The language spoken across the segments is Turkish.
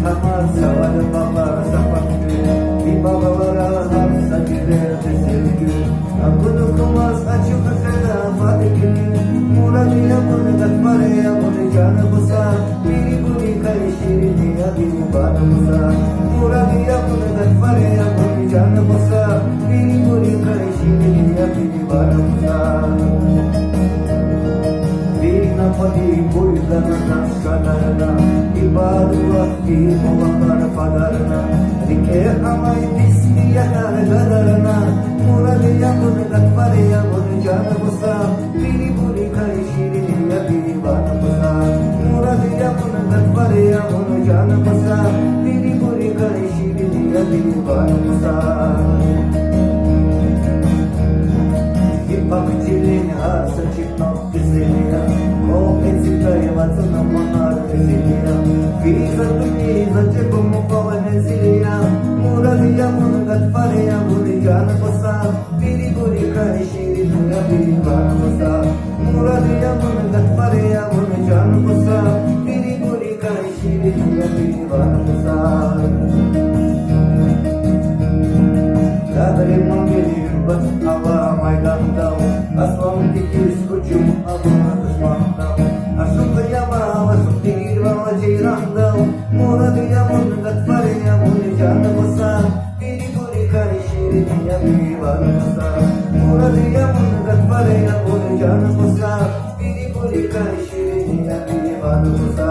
Tamam savar babalar sapattı bir babalara hapsa girerdi sevgi akıl kumaz açık kızına fatih Muradiya bunu gatmariya bunu canı busa biri buni kayşiri ya biri bana busa Muradiya bunu gatmariya bunu canı busa biri buni kayşiri ya biri bana busa Padi boylarına kadarına ibadu vakti muvakkar padarına Rike amay dismi yanar kadarına Muradiya bunu gatmariya bunu canı busa biri buni kayşiri ya biri bana busa Muradiya bunu gatmariya bunu canı busa biri buni kayşiri ya biri bana busa Bakçilin hasa çıkmak güzeliya O ezikaya vatana manar eziliya Fiza dumiza cebumu kavan eziliya Muradiya bunu gatfariya bunu canı basa Biri buri karışiri duya biri bana basa Muradiya bunu gatfariya bunu canı basa Biri buri karışiri duya biri bana basa Kaderim mangeli bas hava maydanda Aslam dikiz kucum abuna düşmanda Asıl kıyama asıl değil valla ceyranda Muradiya bunu gatfariya bunu canı basa Biri buri karışiri dünya biri bana basa Muradiya bunu gatfariya bunu canı basa Biri buri karışiri dünya biri bana basa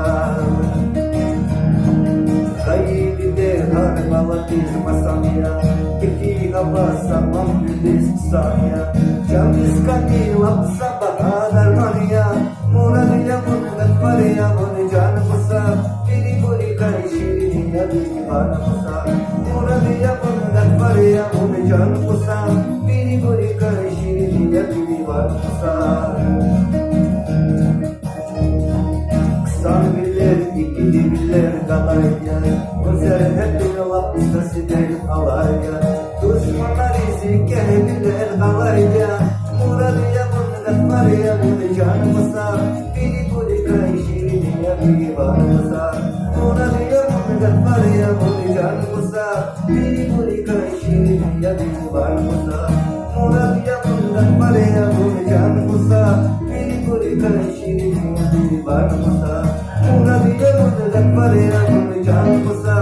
Kayıp derhar mavatiz masamya Kiki abasa mamdülis sanya Jamis kani lapsa bahadar mania Muradiya bunu gatfariya bunu canı basa Biri buri karışiri dünya biri bana basa Muradiya bunu gatfariya bunu canı basa Biri buri karışiri dünya biri bana basa Kısan bilir, ikili bilir kalayya Özer hep bir lapsa siderim alayya Düşmanlar izi gelebilir kalayya Muradiya bunu gatfariya bunu canı basa Biri buri kayşiri dünya biri bana basa Muradiya bunu gatfariya bunu canı basa Biri buri kayşiri dünya biri bana basa Muradiya bunu gatfariya bunu canı basa Biri buri kayşiri dünya biri bana basa Muradiya bunu gatfariya bunu canı basa